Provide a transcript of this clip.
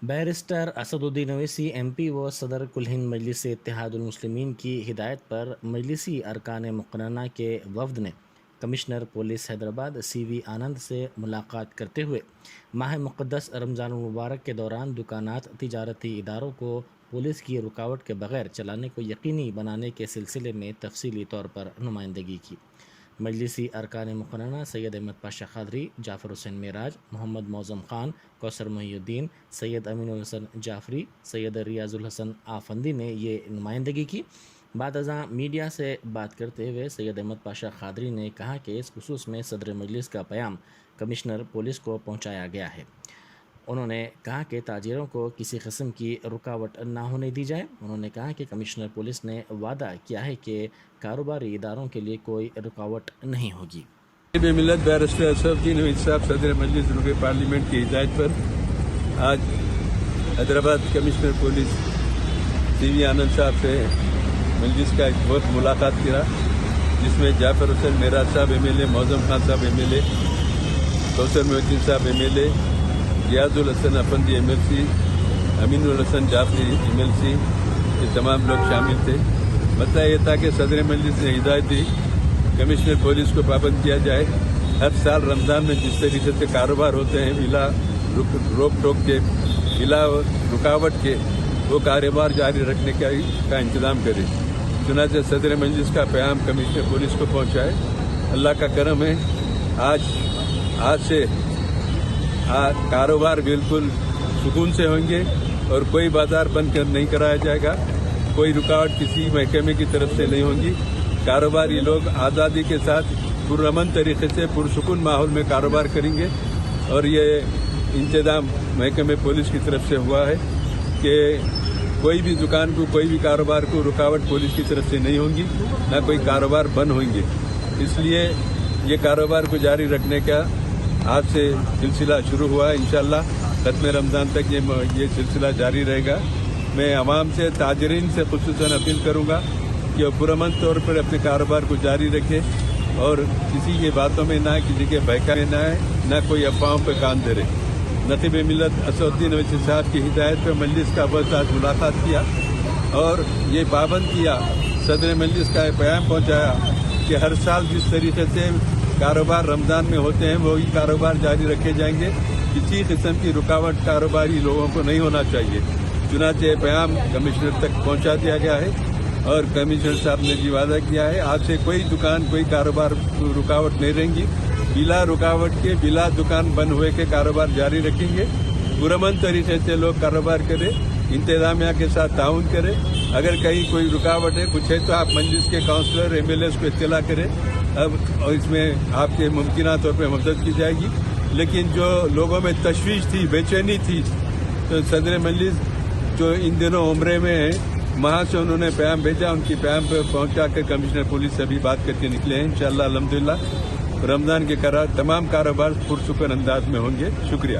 Barrister Asaduddin Owaisi M P و صدر کل ہند مجلس اتحاد المسلمین کی ہدایت پر مجلسی ارکان مقننہ کے وفد نے کمشنر پولیس حیدرآباد سی وی آنند سے ملاقات کرتے ہوئے ماہ مقدس رمضان المبارک کے دوران دکانات تجارتی اداروں کو پولیس کی رکاوٹ کے بغیر چلانے کو یقینی بنانے کے سلسلے میں تفصیلی طور پر نمائندگی کی۔ مجلسی ارکان مقننہ سید احمد پاشا قادری، جعفر حسین معراج، محمد معظم خان، کوثر محی الدین، سید امین الحسن جعفری، سید ریاض الحسن آفندی نے یہ نمائندگی کی۔ بعد ازاں میڈیا سے بات کرتے ہوئے سید احمد پاشا قادری نے کہا کہ اس خصوص میں صدر مجلس کا پیام کمشنر پولیس کو پہنچایا گیا ہے۔ انہوں نے کہا کہ تاجروں کو کسی قسم کی رکاوٹ نہ ہونے دی جائے۔ انہوں نے کہا کہ کمشنر پولیس نے وعدہ کیا ہے کہ کاروباری اداروں کے لیے کوئی رکاوٹ نہیں ہوگی۔ ملت بیرسٹر اسدالدین اویسی صاحب صدر مجلس رکن پارلیمنٹ کی ہدایت پر آج حیدرآباد کمشنر پولیس سی وی آنند صاحب سے مجلس کا ایک وقت ملاقات کیا، جس میں جعفر حسین معراج صاحب ایم ایل اے، معظم خان صاحب ایم ایل اے، کوثر محی الدین صاحب M L A, Riaz Ul-Hasan Afandi M L C, Amin Ul-Hasan Jafri M L C, یہ تمام لوگ شامل تھے۔ مسئلہ یہ تھا کہ صدر مجلس نے ہدایت دی کمشنر پولیس کو پابند کیا جائے ہر سال رمضان میں جس طریقے سے کاروبار ہوتے ہیں بلا روک ٹوک کے، بلا رکاوٹ کے، وہ کاروبار جاری رکھنے کا انتظام کرے۔ چنانچہ صدر مجلس کا پیام کمشنر پولیس کو پہنچائے۔ اللہ کا کرم ہے، آج سے کاروبار بالکل سکون سے ہوں گے اور کوئی بازار بند نہیں کرایا جائے گا، کوئی رکاوٹ کسی محکمے کی طرف سے نہیں ہوگی۔ کاروباری لوگ آزادی کے ساتھ پرامن طریقے سے پرسکون ماحول میں کاروبار کریں گے، اور یہ انتظام محکمہ پولیس کی طرف سے ہوا ہے کہ کوئی بھی دکان کو، کوئی بھی کاروبار کو رکاوٹ پولیس کی طرف سے نہیں ہوگی، نہ کوئی کاروبار بند ہوں گے۔ اس لیے یہ کاروبار کو جاری رکھنے کا آج سے سلسلہ شروع ہوا ہے۔ انشاءاللہ ختم رمضان تک یہ سلسلہ جاری رہے گا۔ میں عوام سے، تاجرین سے خصوصاً اپیل کروں گا کہ وہ پرامن طور پر اپنے کاروبار کو جاری رکھے اور کسی کی باتوں میں نہ، کسی کے بہکاوے میں نہ آئے، نہ کوئی افواہوں پہ کان دھرے۔ نقیب ملت اسدالدین اویسی صاحب کی ہدایت پہ مجلس کا بس آج ملاقات کیا اور یہ پابند کیا، صدر مجلس کا پیام پہنچایا کہ ہر سال جس طریقے سے کاروبار رمضان میں ہوتے ہیں وہی کاروبار جاری رکھے جائیں گے، کسی قسم کی رکاوٹ کاروباری لوگوں کو نہیں ہونا چاہیے۔ چنانچہ یہ پیام کمشنر تک پہنچا دیا گیا ہے اور کمشنر صاحب نے بھی وعدہ کیا ہے آج سے کوئی دکان، کوئی کاروبار رکاوٹ نہیں رہیں گی، بلا رکاوٹ کے، بلا دکان بند ہوئے کے کاروبار جاری رکھیں گے۔ پرامن طریقے سے لوگ کاروبار کریں، انتظامیہ کے ساتھ تعاون کریں۔ اگر کہیں کوئی رکاوٹ ہے، کچھ ہے، تو آپ مجلس کے کونسلر، ایم ایل ایز کو اطلاع کریں، اب اس میں آپ کے ممکنہ طور پہ مدد کی جائے گی۔ لیکن جو لوگوں میں تشویش تھی، بے چینی تھی، تو صدر مجلس جو ان دنوں عمرے میں ہیں، وہاں سے انہوں نے پیام بھیجا، ان کی پیام پہ پہنچا کر کمشنر پولیس سے بھی بات کر کے نکلے ہیں۔ انشاءاللہ الحمدللہ رمضان کے تمام کاروبار پرسکون انداز میں ہوں گے۔ شکریہ۔